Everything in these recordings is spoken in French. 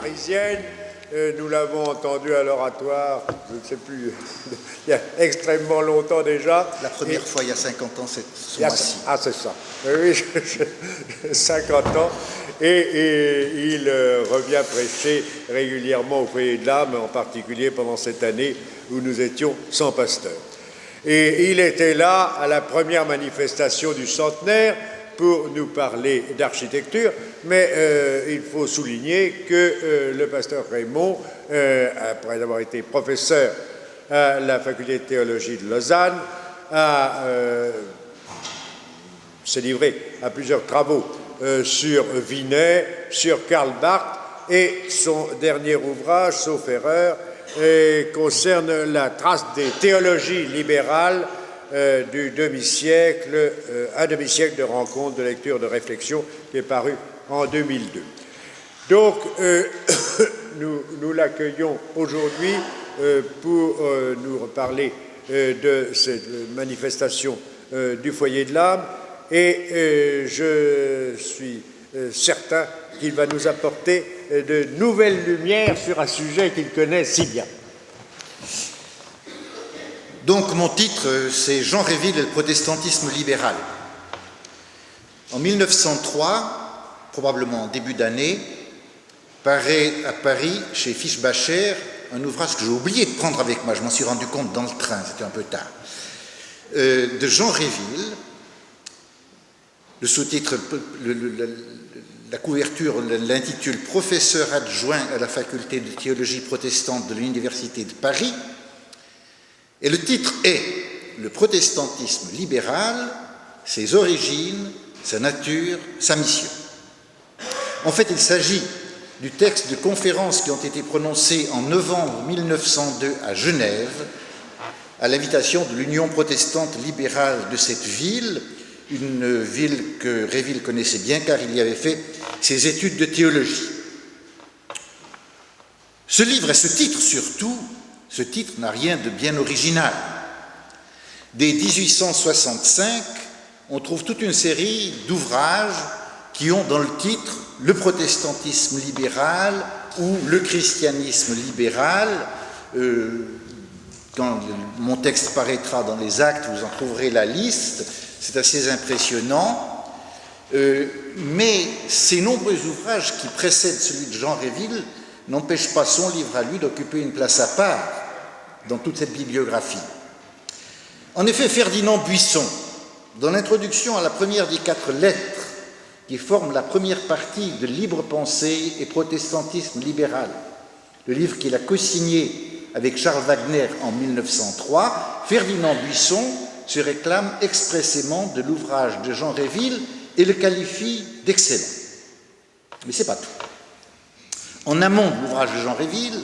parisienne. Nous l'avons entendu à l'oratoire, je ne sais plus, il y a extrêmement longtemps déjà. La première fois, il y a 50 ans, c'est ce mois-ci. Ah, c'est ça. Oui, 50 ans. Et il revient prêcher régulièrement au foyer de l'âme, en particulier pendant cette année où nous étions sans pasteur. Et il était là à la première manifestation du centenaire pour nous parler d'architecture, mais il faut souligner que le pasteur Raymond, après avoir été professeur à la faculté de théologie de Lausanne, s'est livré à plusieurs travaux sur Vinet, sur Karl Barth, et son dernier ouvrage, sauf erreur, concerne la trace des théologies libérales du demi-siècle, un demi-siècle de rencontres, de lecture, de réflexion, qui est paru en 2002. Donc, nous l'accueillons aujourd'hui pour nous parler de cette manifestation du foyer de l'âme, et je suis certain qu'il va nous apporter de nouvelles lumières sur un sujet qu'il connaît si bien. Donc mon titre, c'est Jean Réville et le protestantisme libéral. En 1903, probablement en début d'année, paraît à Paris, chez Fischbacher, un ouvrage que j'ai oublié de prendre avec moi, je m'en suis rendu compte dans le train, c'était un peu tard, de Jean Réville. Le sous-titre, la couverture l'intitule « Professeur adjoint à la faculté de théologie protestante de l'Université de Paris ». Et le titre est « Le protestantisme libéral, ses origines, sa nature, sa mission ». En fait, il s'agit du texte de conférences qui ont été prononcées en novembre 1902 à Genève, à l'invitation de l'Union protestante libérale de cette ville, une ville que Réville connaissait bien car il y avait fait ses études de théologie. Ce livre et ce titre surtout, ce titre n'a rien de bien original. Dès 1865, on trouve toute une série d'ouvrages qui ont dans le titre le protestantisme libéral ou le christianisme libéral. Quand mon texte paraîtra dans les actes, vous en trouverez la liste. C'est assez impressionnant. Mais ces nombreux ouvrages qui précèdent celui de Jean Réville n'empêchent pas son livre à lui d'occuper une place à part dans toute cette bibliographie. En effet, Ferdinand Buisson, dans l'introduction à la première des 4 lettres qui forment la première partie de Libre pensée et protestantisme libéral, le livre qu'il a co-signé avec Charles Wagner en 1903, Ferdinand Buisson se réclame expressément de l'ouvrage de Jean Réville et le qualifie d'excellent. Mais ce n'est pas tout. En amont de l'ouvrage de Jean Réville,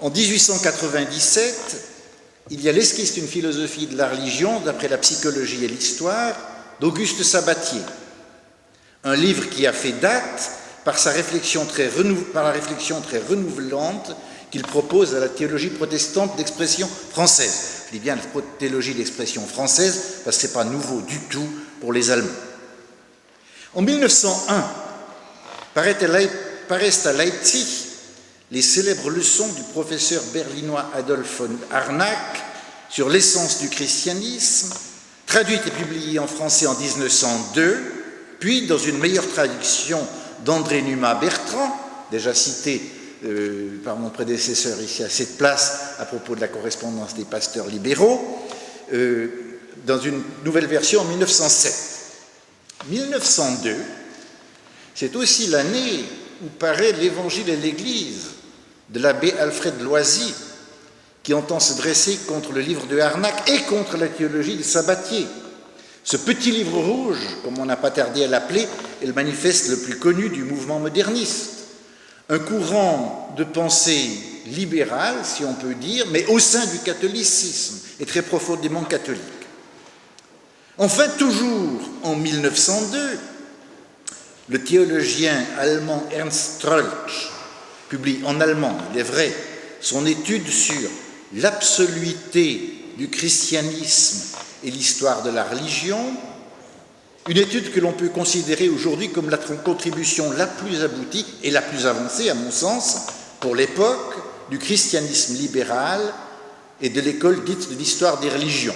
en 1897, il y a l'esquisse d'une philosophie de la religion d'après la psychologie et l'histoire d'Auguste Sabatier, un livre qui a fait date par la réflexion très renouvelante qu'il propose à la théologie protestante d'expression française. Je dis bien la théologie d'expression française parce que ce n'est pas nouveau du tout pour les Allemands. En 1901, paraissent à Leipzig les célèbres leçons du professeur berlinois Adolf von Harnack sur l'essence du christianisme, traduites et publiées en français en 1902, puis dans une meilleure traduction d'André Numa Bertrand, déjà cité par mon prédécesseur ici à cette place à propos de la correspondance des pasteurs libéraux, dans une nouvelle version en 1907. 1902, c'est aussi l'année où paraît l'Évangile et l'Église de l'abbé Alfred Loisy, qui entend se dresser contre le livre de Harnack et contre la théologie de Sabatier. Ce petit livre rouge, comme on n'a pas tardé à l'appeler, est le manifeste le plus connu du mouvement moderniste. Un courant de pensée libérale, si on peut dire, mais au sein du catholicisme, et très profondément catholique. Enfin, toujours en 1902, le théologien allemand Ernst Troeltsch publie en allemand, il est vrai, son étude sur l'absoluité du christianisme et l'histoire de la religion, Une étude que l'on peut considérer aujourd'hui comme la contribution la plus aboutie et la plus avancée, à mon sens, pour l'époque, du christianisme libéral et de l'école dite de l'histoire des religions.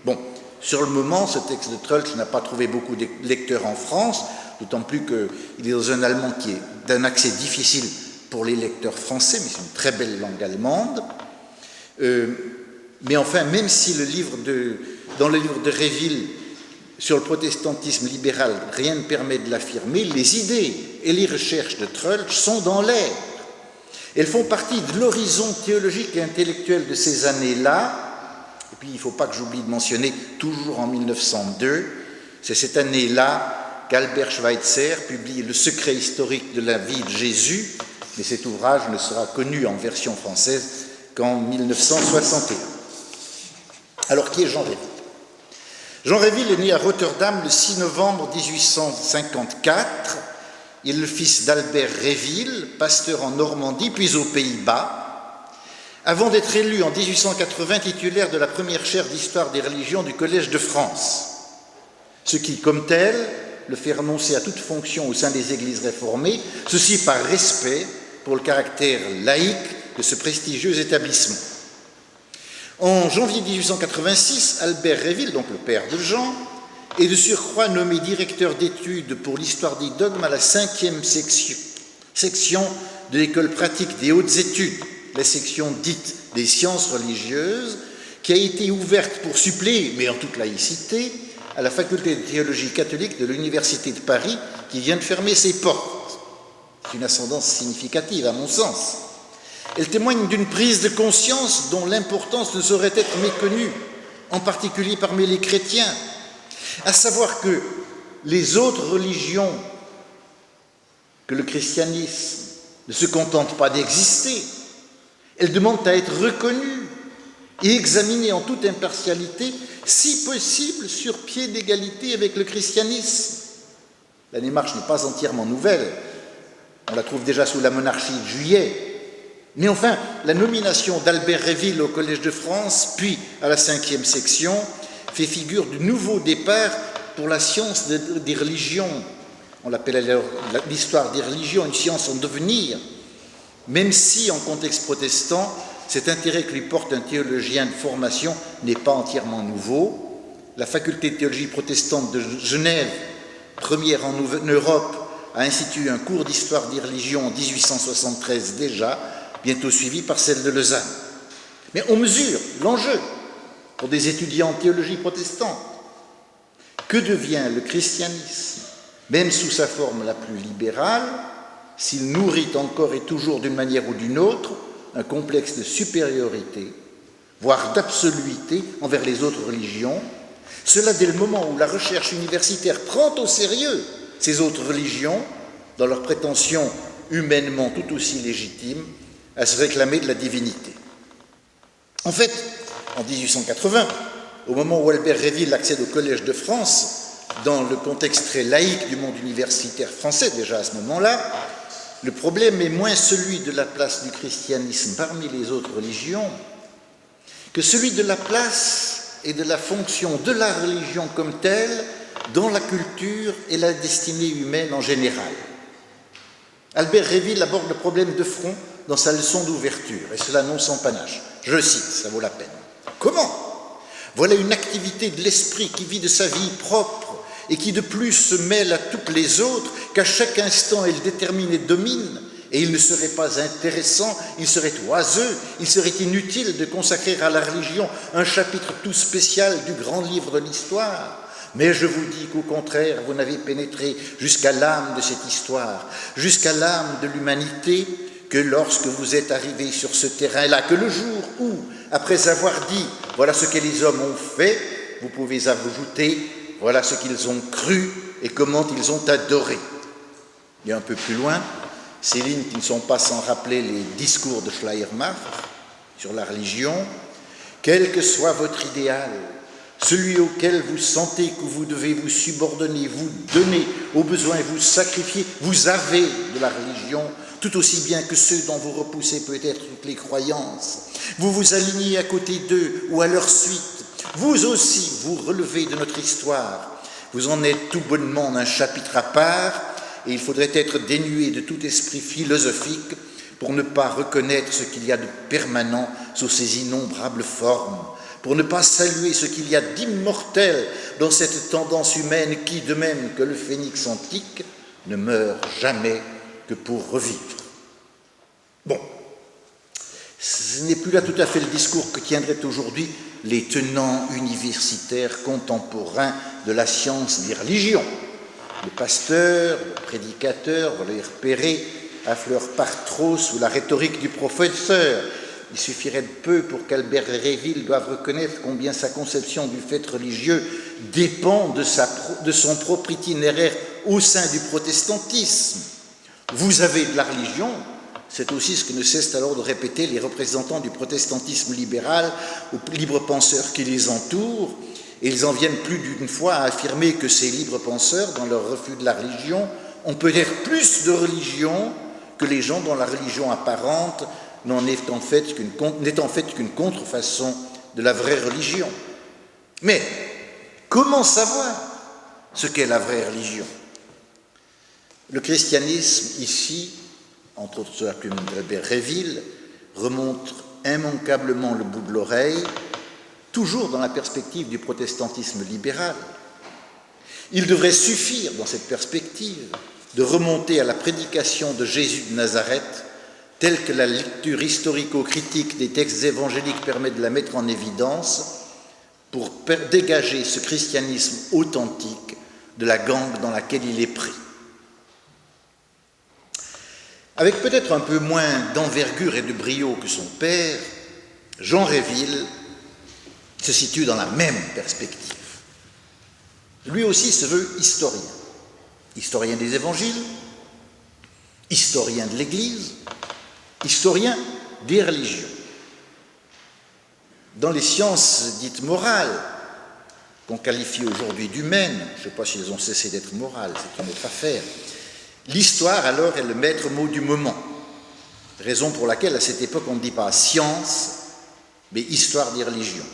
Bon, sur le moment, ce texte de Troeltsch n'a pas trouvé beaucoup de lecteurs en France, d'autant plus qu'il est dans un allemand qui est d'un accès difficile pour les lecteurs français, mais c'est une très belle langue allemande. Mais enfin, même si dans le livre de Réville, sur le protestantisme libéral, rien ne permet de l'affirmer, les idées et les recherches de Troeltsch sont dans l'air. Elles font partie de l'horizon théologique et intellectuel de ces années-là. Et puis, il ne faut pas que j'oublie de mentionner, toujours en 1902, c'est cette année-là qu'Albert Schweitzer publie Le secret historique de la vie de Jésus, mais cet ouvrage ne sera connu en version française qu'en 1961. Alors, qui est Jean Réville ? Jean Réville est né à Rotterdam le 6 novembre 1854. Il est le fils d'Albert Réville, pasteur en Normandie, puis aux Pays-Bas, avant d'être élu en 1880 titulaire de la première chaire d'histoire des religions du Collège de France, ce qui, comme tel, le fait renoncer à toute fonction au sein des églises réformées, ceci par respect pour le caractère laïque de ce prestigieux établissement. En janvier 1886, Albert Réville, donc le père de Jean, est de surcroît nommé directeur d'études pour l'histoire des dogmes à la 5e section de l'école pratique des hautes études, la section dite des sciences religieuses, qui a été ouverte pour suppléer, mais en toute laïcité, à la faculté de théologie catholique de l'Université de Paris, qui vient de fermer ses portes. C'est une ascendance significative, à mon sens. Elle témoigne d'une prise de conscience dont l'importance ne saurait être méconnue, en particulier parmi les chrétiens, à savoir que les autres religions que le christianisme ne se contentent pas d'exister, elles demandent à être reconnues et examinées en toute impartialité, si possible sur pied d'égalité avec le christianisme. La démarche n'est pas entièrement nouvelle, on la trouve déjà sous la monarchie de Juillet. Mais enfin, la nomination d'Albert Réville au Collège de France, puis à la 5e section, fait figure du nouveau départ pour la science des religions. On l'appelle alors l'histoire des religions, une science en devenir, même si, en contexte protestant, cet intérêt que lui porte un théologien de formation n'est pas entièrement nouveau. La faculté de théologie protestante de Genève, première en Europe, a institué un cours d'histoire des religions en 1873 déjà, bientôt suivi par celle de Lausanne. Mais on mesure l'enjeu pour des étudiants en théologie protestante. Que devient le christianisme, même sous sa forme la plus libérale, s'il nourrit encore et toujours d'une manière ou d'une autre un complexe de supériorité, voire d'absoluité envers les autres religions, cela dès le moment où la recherche universitaire prend au sérieux ces autres religions, dans leur prétention humainement tout aussi légitime, à se réclamer de la divinité. En fait, en 1880, au moment où Albert Réville accède au Collège de France, dans le contexte très laïque du monde universitaire français, déjà à ce moment-là, le problème est moins celui de la place du christianisme parmi les autres religions que celui de la place et de la fonction de la religion comme telle dans la culture et la destinée humaine en général. Albert Réville aborde le problème de front dans sa leçon d'ouverture, et cela non sans panache. Je cite, ça vaut la peine. Comment ? Voilà une activité de l'esprit qui vit de sa vie propre et qui de plus se mêle à toutes les autres, qu'à chaque instant elle détermine et domine, et il ne serait pas intéressant, il serait oiseux, il serait inutile de consacrer à la religion un chapitre tout spécial du grand livre de l'histoire. Mais je vous dis qu'au contraire, vous n'avez pénétré jusqu'à l'âme de cette histoire, jusqu'à l'âme de l'humanité, que lorsque vous êtes arrivé sur ce terrain-là, que le jour où, après avoir dit « voilà ce que les hommes ont fait », vous pouvez ajouter « voilà ce qu'ils ont cru et comment ils ont adoré ». Et un peu plus loin, ces lignes qui ne sont pas sans rappeler les discours de Schleiermacher sur la religion, « quel que soit votre idéal, celui auquel vous sentez que vous devez vous subordonner, vous donner, au besoin vous sacrifier, vous avez de la religion, tout aussi bien que ceux dont vous repoussez peut-être toutes les croyances. Vous vous alignez à côté d'eux ou à leur suite. Vous aussi, vous relevez de notre histoire. Vous en êtes tout bonnement un chapitre à part, et il faudrait être dénué de tout esprit philosophique pour ne pas reconnaître ce qu'il y a de permanent sous ces innombrables formes, pour ne pas saluer ce qu'il y a d'immortel dans cette tendance humaine qui, de même que le phénix antique, ne meurt jamais que pour revivre. Bon, ce n'est plus là tout à fait le discours que tiendraient aujourd'hui les tenants universitaires contemporains de la science des religions. Le pasteur, le prédicateur, les repérés, affleurent par trop sous la rhétorique du professeur. Il suffirait de peu pour qu'Albert Réville doive reconnaître combien sa conception du fait religieux dépend de son propre itinéraire au sein du protestantisme. Vous avez de la religion, c'est aussi ce que ne cessent alors de répéter les représentants du protestantisme libéral aux libres penseurs qui les entourent, et ils en viennent plus d'une fois à affirmer que ces libres penseurs, dans leur refus de la religion, ont peut-être plus de religion que les gens dont la religion apparente n'est en fait qu'une contrefaçon de la vraie religion. Mais comment savoir ce qu'est la vraie religion? Le christianisme, ici, entre autres sous la plume d'Albert Réville, remonte immanquablement le bout de l'oreille, toujours dans la perspective du protestantisme libéral. Il devrait suffire, dans cette perspective, de remonter à la prédication de Jésus de Nazareth, telle que la lecture historico-critique des textes évangéliques permet de la mettre en évidence, pour dégager ce christianisme authentique de la gangue dans laquelle il est pris. Avec peut-être un peu moins d'envergure et de brio que son père, Jean Réville se situe dans la même perspective. Lui aussi se veut historien. Historien des évangiles, historien de l'Église, historien des religions. Dans les sciences dites morales, qu'on qualifie aujourd'hui d'humaines, je ne sais pas si elles ont cessé d'être morales, c'est une autre affaire, l'histoire alors est le maître mot du moment, raison pour laquelle à cette époque on ne dit pas science, mais histoire des religions.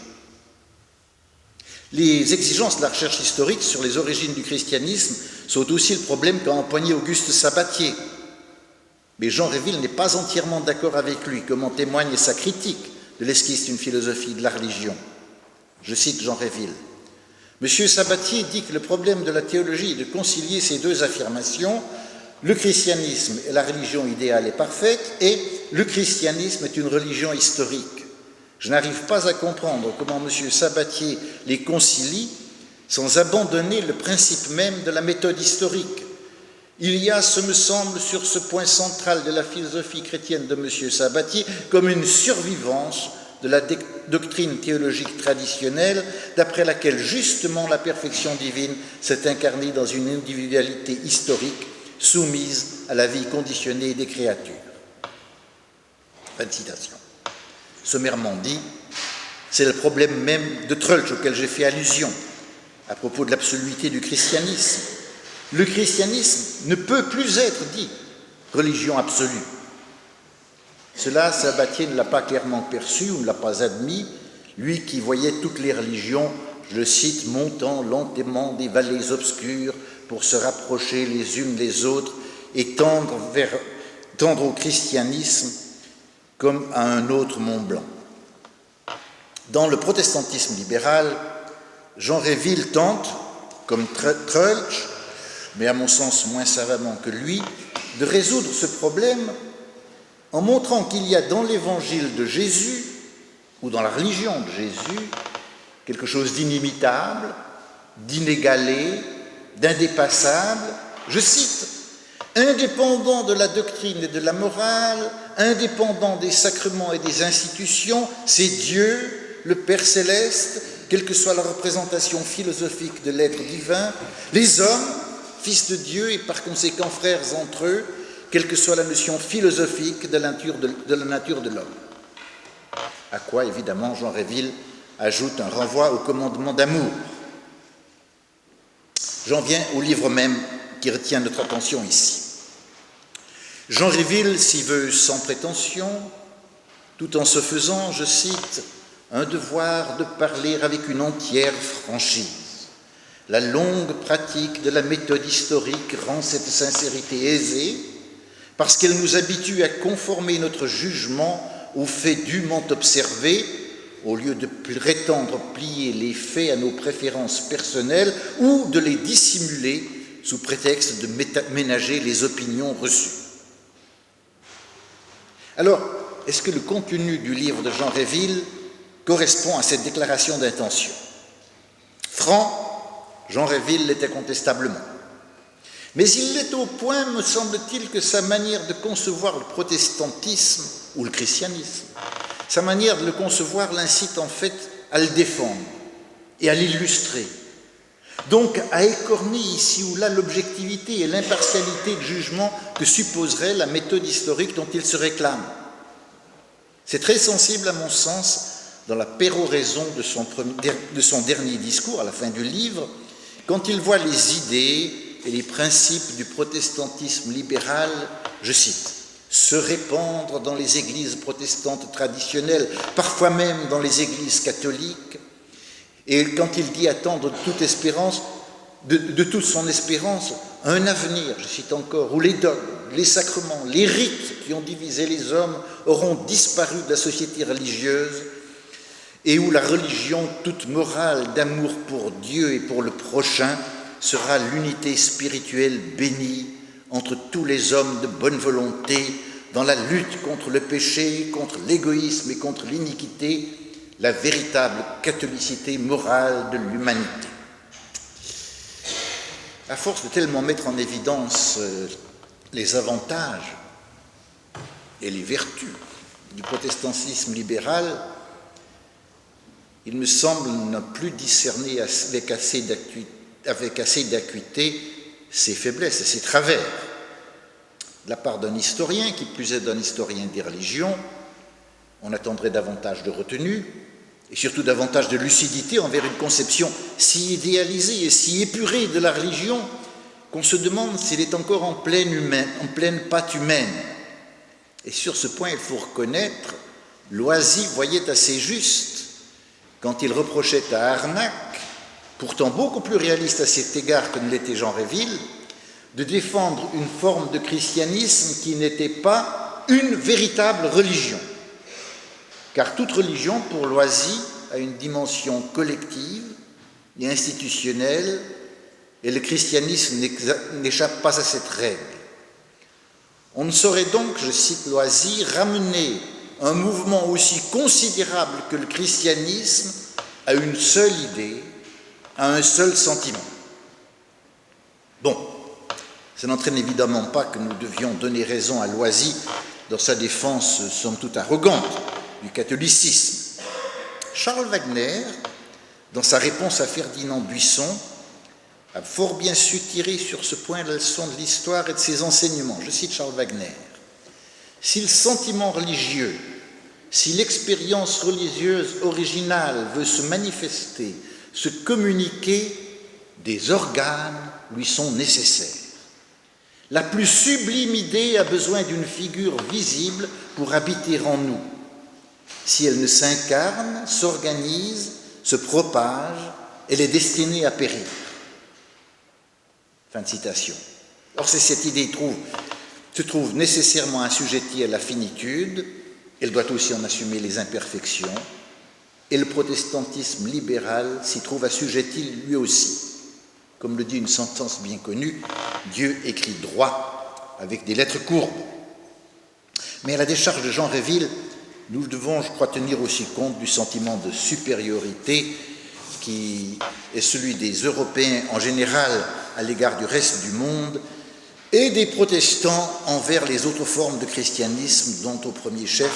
Les exigences de la recherche historique sur les origines du christianisme sont aussi le problème qu'a empoigné Auguste Sabatier. Mais Jean Réville n'est pas entièrement d'accord avec lui, comme en témoigne sa critique de l'esquisse d'une philosophie de la religion. Je cite Jean Réville. Monsieur Sabatier dit que le problème de la théologie est de concilier ces deux affirmations. Le christianisme est la religion idéale et parfaite, et le christianisme est une religion historique. Je n'arrive pas à comprendre comment M. Sabatier les concilie sans abandonner le principe même de la méthode historique. Il y a, ce me semble, sur ce point central de la philosophie chrétienne de M. Sabatier, comme une survivance de la doctrine théologique traditionnelle, d'après laquelle justement la perfection divine s'est incarnée dans une individualité historique soumise à la vie conditionnée des créatures. Fin de citation. Sommairement dit, c'est le problème même de Troeltsch auquel j'ai fait allusion à propos de l'absoluité du christianisme. Le christianisme ne peut plus être dit religion absolue. Cela, Sabatier ne l'a pas clairement perçu ou ne l'a pas admis, lui qui voyait toutes les religions, je le cite, montant lentement des vallées obscures pour se rapprocher les unes des autres et tendre au christianisme comme à un autre Mont Blanc. Dans le protestantisme libéral, Jean Réville tente, comme Troeltsch, mais à mon sens moins savamment que lui, de résoudre ce problème en montrant qu'il y a dans l'évangile de Jésus, ou dans la religion de Jésus, quelque chose d'inimitable, d'inégalé, d'indépassable, je cite, indépendant de la doctrine et de la morale, indépendant des sacrements et des institutions, c'est Dieu, le Père céleste, quelle que soit la représentation philosophique de l'être divin, les hommes, fils de Dieu et par conséquent frères entre eux, quelle que soit la notion philosophique de la nature de l'homme. À quoi, évidemment, Jean Réville ajoute un renvoi au commandement d'amour. J'en viens au livre même qui retient notre attention ici. Jean Réville s'y veut sans prétention, tout en se faisant, je cite, un devoir de parler avec une entière franchise. La longue pratique de la méthode historique rend cette sincérité aisée parce qu'elle nous habitue à conformer notre jugement aux faits dûment observés au lieu de prétendre plier les faits à nos préférences personnelles ou de les dissimuler sous prétexte de ménager les opinions reçues. Alors, est-ce que le contenu du livre de Jean Réville correspond à cette déclaration d'intention? Franc, Jean Réville l'est incontestablement. Mais il l'est au point, me semble-t-il, que sa manière de concevoir le protestantisme ou le christianisme, sa manière de le concevoir l'incite en fait à le défendre et à l'illustrer. Donc à écorner ici ou là l'objectivité et l'impartialité de jugement que supposerait la méthode historique dont il se réclame. C'est très sensible à mon sens dans la péroraison de son dernier discours à la fin du livre, quand il voit les idées et les principes du protestantisme libéral, je cite, se répandre dans les églises protestantes traditionnelles, parfois même dans les églises catholiques, et quand il dit attendre de toute espérance, de toute son espérance, un avenir, je cite encore, où les dogmes, les sacrements, les rites qui ont divisé les hommes auront disparu de la société religieuse et où la religion toute morale d'amour pour Dieu et pour le prochain sera l'unité spirituelle bénie entre tous les hommes de bonne volonté dans la lutte contre le péché, contre l'égoïsme et contre l'iniquité, la véritable catholicité morale de l'humanité. À force de tellement mettre en évidence les avantages et les vertus du protestantisme libéral, il me semble ne plus discerner avec assez d'acuité ses faiblesses et ses travers. De la part d'un historien, qui plus est d'un historien des religions, on attendrait davantage de retenue et surtout davantage de lucidité envers une conception si idéalisée et si épurée de la religion qu'on se demande s'il est encore en pleine pâte humaine. Et sur ce point, il faut reconnaître, Loisy voyait assez juste quand il reprochait à Arnac, pourtant beaucoup plus réaliste à cet égard que ne l'était Jean Réville, de défendre une forme de christianisme qui n'était pas une véritable religion. Car toute religion, pour Loisy, a une dimension collective et institutionnelle, et le christianisme n'échappe pas à cette règle. On ne saurait donc, je cite Loisy, ramener un mouvement aussi considérable que le christianisme à une seule idée, à un seul sentiment. Bon, ça n'entraîne évidemment pas que nous devions donner raison à Loisy dans sa défense somme toute arrogante du catholicisme. Charles Wagner, dans sa réponse à Ferdinand Buisson, a fort bien su tirer sur ce point la leçon de l'histoire et de ses enseignements. Je cite Charles Wagner. Si le sentiment religieux, si l'expérience religieuse originale veut se manifester, se communiquer, des organes lui sont nécessaires. La plus sublime idée a besoin d'une figure visible pour habiter en nous. Si elle ne s'incarne, s'organise, se propage, elle est destinée à périr. Fin de citation. Or, cette idée se trouve nécessairement assujettie à la finitude, elle doit aussi en assumer les imperfections, et le protestantisme libéral s'y trouve assujetti lui aussi. Comme le dit une sentence bien connue, Dieu écrit droit avec des lettres courbes. Mais à la décharge de Jean Réville, nous devons, je crois, tenir aussi compte du sentiment de supériorité qui est celui des Européens en général à l'égard du reste du monde et des protestants envers les autres formes de christianisme, dont au premier chef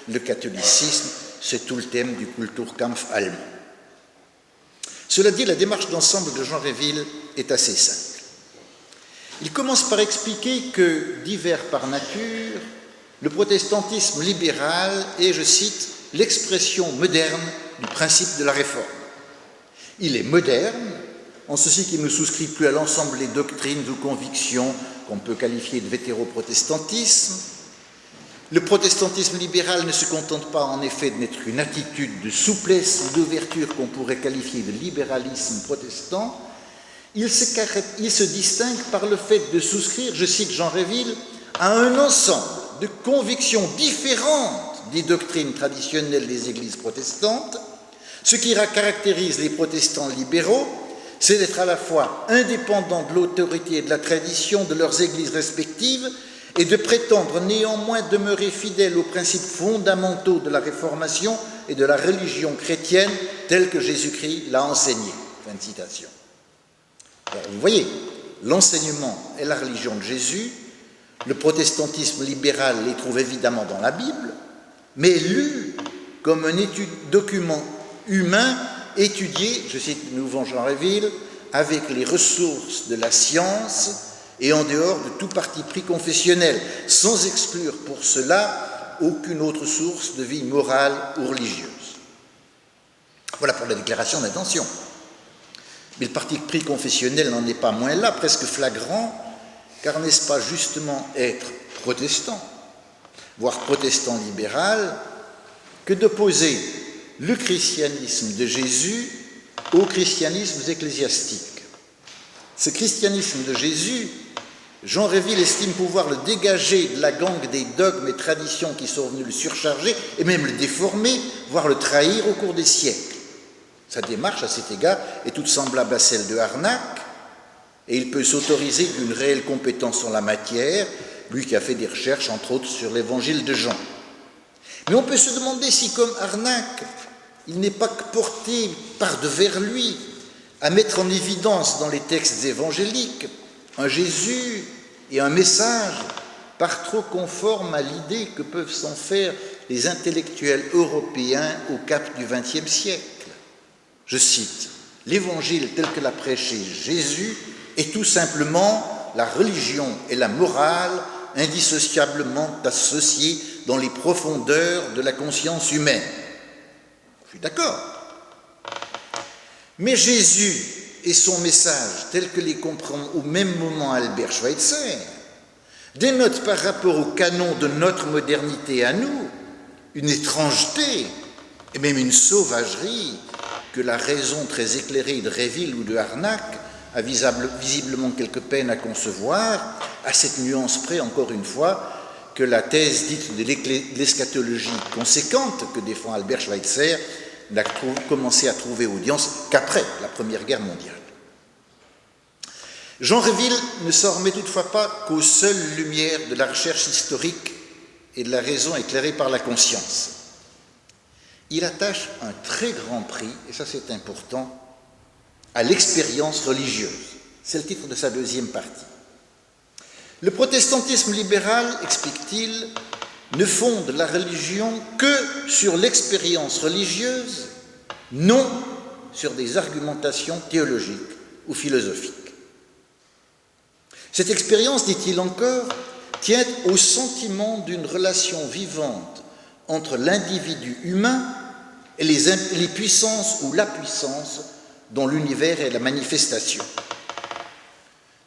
le catholicisme, c'est tout le thème du Kulturkampf allemand. Cela dit, la démarche d'ensemble de Jean Réville est assez simple. Il commence par expliquer que, divers par nature, le protestantisme libéral est, je cite, l'expression moderne du principe de la réforme. Il est moderne, en ceci qu'il ne souscrit plus à l'ensemble des doctrines ou convictions qu'on peut qualifier de vétéro-protestantisme. Le protestantisme libéral ne se contente pas en effet de n'être une attitude de souplesse ou d'ouverture qu'on pourrait qualifier de libéralisme protestant, il se distingue par le fait de souscrire, je cite Jean Réville, à un ensemble de convictions différentes des doctrines traditionnelles des églises protestantes. Ce qui caractérise les protestants libéraux, c'est d'être à la fois indépendants de l'autorité et de la tradition de leurs églises respectives et de prétendre néanmoins demeurer fidèles aux principes fondamentaux de la Réformation et de la religion chrétienne telle que Jésus-Christ l'a enseignée. Fin de citation. Alors, vous voyez, l'enseignement et la religion de Jésus, le protestantisme libéral les trouve évidemment dans la Bible, mais lu comme un document humain étudié, je cite de nouveau Jean Réville, avec les ressources de la science et en dehors de tout parti pris confessionnel, sans exclure pour cela aucune autre source de vie morale ou religieuse. Voilà pour la déclaration d'intention. Mais le parti pris confessionnel n'en est pas moins là, presque flagrant, car n'est-ce pas justement être protestant, voire protestant libéral, que d'opposer le christianisme de Jésus au christianisme ecclésiastique. Ce christianisme de Jésus, Jean Réville estime pouvoir le dégager de la gangue des dogmes et traditions qui sont venus le surcharger et même le déformer, voire le trahir au cours des siècles. Sa démarche, à cet égard, est toute semblable à celle de Harnack, et il peut s'autoriser d'une réelle compétence en la matière, lui qui a fait des recherches, entre autres, sur l'évangile de Jean. Mais on peut se demander si, comme Harnack, il n'est pas porté par-devers lui à mettre en évidence dans les textes évangéliques un Jésus et un message par trop conformes à l'idée que peuvent s'en faire les intellectuels européens au cap du XXe siècle. Je cite, « L'évangile tel que l'a prêché Jésus est tout simplement la religion et la morale indissociablement associées dans les profondeurs de la conscience humaine. » Je suis d'accord. Mais Jésus et son message, tel que les comprend au même moment Albert Schweitzer, dénotent par rapport au canon de notre modernité à nous une étrangeté et même une sauvagerie que la raison très éclairée de Réville ou de Harnack a visiblement quelque peine à concevoir, à cette nuance près, encore une fois, que la thèse dite de l'eschatologie conséquente que défend Albert Schweitzer n'a commencé à trouver audience qu'après la Première Guerre mondiale. Jean Réville ne s'en remet toutefois pas qu'aux seules lumières de la recherche historique et de la raison éclairée par la conscience. Il attache un très grand prix, et ça c'est important, à l'expérience religieuse. C'est le titre de sa deuxième partie. Le protestantisme libéral, explique-t-il, ne fonde la religion que sur l'expérience religieuse, non sur des argumentations théologiques ou philosophiques. Cette expérience, dit-il encore, tient au sentiment d'une relation vivante entre l'individu humain et les puissances ou la puissance dont l'univers est la manifestation.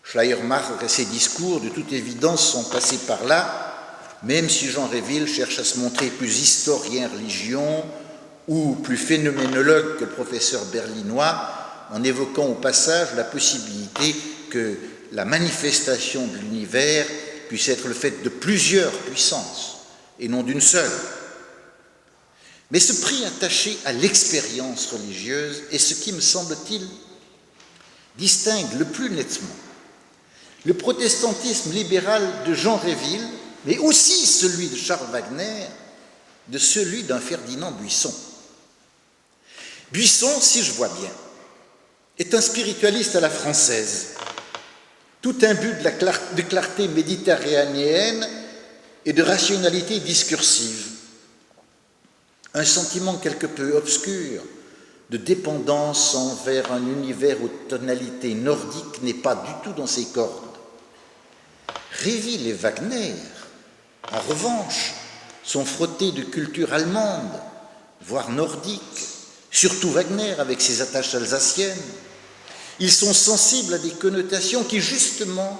Schleiermacher et ses discours, de toute évidence, sont passés par là, même si Jean Réville cherche à se montrer plus historien religion ou plus phénoménologue que le professeur berlinois, en évoquant au passage la possibilité que la manifestation de l'univers puisse être le fait de plusieurs puissances et non d'une seule. Mais ce prix attaché à l'expérience religieuse est ce qui, me semble-t-il, distingue le plus nettement le protestantisme libéral de Jean Réville, mais aussi celui de Charles Wagner, de celui d'un Ferdinand Buisson. Buisson, si je vois bien, est un spiritualiste à la française, tout imbu de clarté méditerranéenne et de rationalité discursive. Un sentiment quelque peu obscur de dépendance envers un univers aux tonalités nordiques n'est pas du tout dans ses cordes. Réville et Wagner, en revanche, sont frottés de culture allemande, voire nordique, surtout Wagner avec ses attaches alsaciennes. Ils sont sensibles à des connotations qui, justement,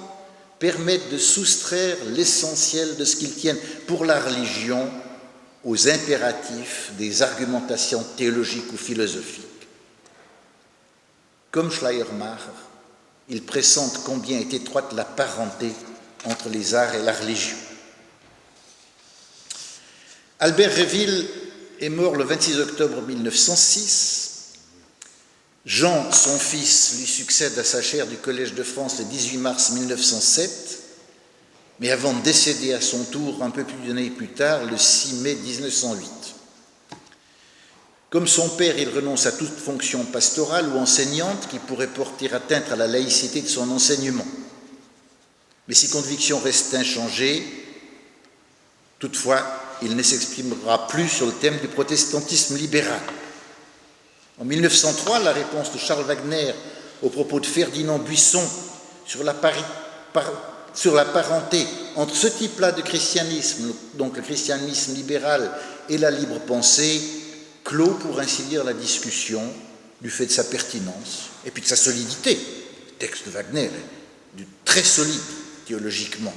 permettent de soustraire l'essentiel de ce qu'ils tiennent pour la religion aux impératifs des argumentations théologiques ou philosophiques. Comme Schleiermacher, ils pressentent combien est étroite la parenté entre les arts et la religion. Albert Réville est mort le 26 octobre 1906. Jean, son fils, lui succède à sa chaire du Collège de France le 18 mars 1907, mais avant de décéder à son tour un peu plus d'une année plus tard, le 6 mai 1908. Comme son père, il renonce à toute fonction pastorale ou enseignante qui pourrait porter atteinte à la laïcité de son enseignement. Mais ses convictions restent inchangées. Toutefois, il ne s'exprimera plus sur le thème du protestantisme libéral. En 1903, la réponse de Charles Wagner au propos de Ferdinand Buisson sur la parenté entre ce type-là de christianisme, donc le christianisme libéral et la libre pensée, clôt pour ainsi dire la discussion du fait de sa pertinence et puis de sa solidité. Le texte de Wagner est très solide théologiquement.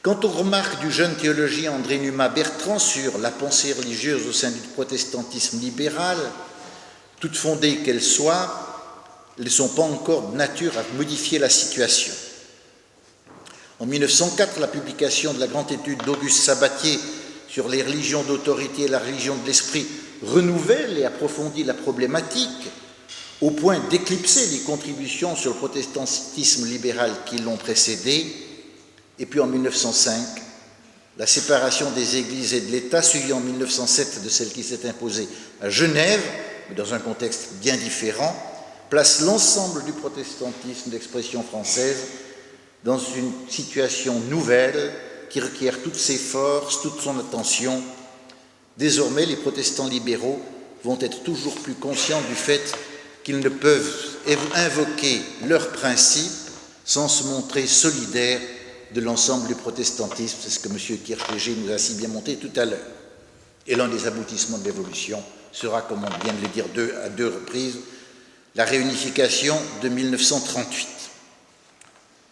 Quant aux remarques du jeune théologien André Numa Bertrand sur la pensée religieuse au sein du protestantisme libéral, toutes fondées qu'elles soient, elles ne sont pas encore de nature à modifier la situation. En 1904, la publication de la grande étude d'Auguste Sabatier sur les religions d'autorité et la religion de l'esprit renouvelle et approfondit la problématique au point d'éclipser les contributions sur le protestantisme libéral qui l'ont précédé. Et puis en 1905, la séparation des églises et de l'État, suivie en 1907 de celle qui s'est imposée à Genève, mais dans un contexte bien différent, place l'ensemble du protestantisme d'expression française dans une situation nouvelle qui requiert toutes ses forces, toute son attention. Désormais, les protestants libéraux vont être toujours plus conscients du fait qu'ils ne peuvent invoquer leurs principes sans se montrer solidaires de l'ensemble du protestantisme. C'est ce que M. Kierkegaard nous a si bien montré tout à l'heure. Et l'un des aboutissements de l'évolution sera, comme on vient de le dire à deux reprises, la réunification de 1938.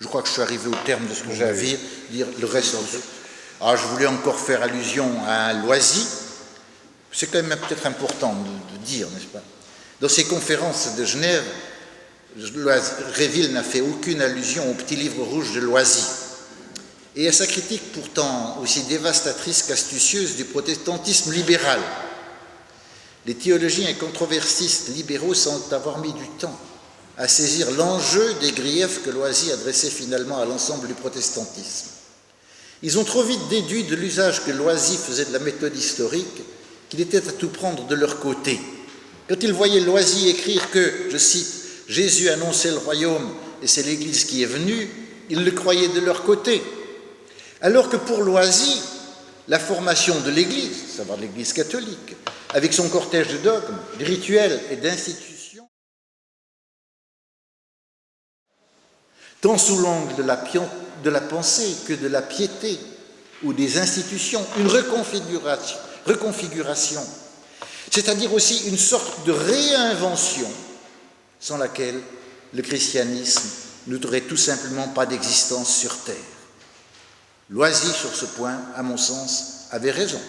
Je crois que je suis arrivé au terme de ce que j'avais à dire. Le reste, je voulais encore faire allusion à Loisy. C'est quand même peut-être important de dire, n'est-ce pas? Dans ses conférences de Genève, Réville n'a fait aucune allusion au petit livre rouge de Loisy. Et à sa critique pourtant aussi dévastatrice qu'astucieuse du protestantisme libéral. Les théologiens et controversistes libéraux semblent avoir mis du temps à saisir l'enjeu des griefs que Loisy adressait finalement à l'ensemble du protestantisme. Ils ont trop vite déduit de l'usage que Loisy faisait de la méthode historique qu'il était à tout prendre de leur côté. Quand ils voyaient Loisy écrire que, je cite, « Jésus annonçait le royaume et c'est l'Église qui est venue », ils le croyaient de leur côté. Alors que pour Loisy, la formation de l'Église, à savoir l'Église catholique, avec son cortège de dogmes, de rituels et d'institutions, tant sous l'angle de la pensée que de la piété ou des institutions, une reconfiguration, c'est-à-dire aussi une sorte de réinvention sans laquelle le christianisme n'aurait tout simplement pas d'existence sur terre. Loisy, sur ce point, à mon sens, avait raison.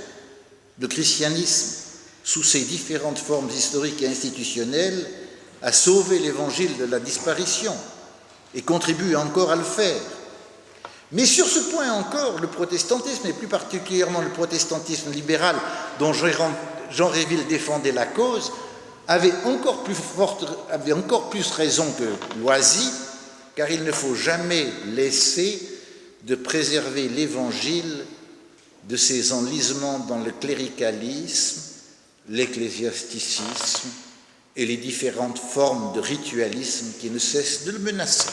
Le christianisme, sous ses différentes formes historiques et institutionnelles, a sauvé l'Évangile de la disparition et contribue encore à le faire. Mais sur ce point encore, le protestantisme, et plus particulièrement le protestantisme libéral dont Jean Réville défendait la cause, avait encore plus raison que Loisy, car il ne faut jamais laisser de préserver l'Évangile de ses enlisements dans le cléricalisme, l'ecclésiasticisme et les différentes formes de ritualisme qui ne cessent de le menacer.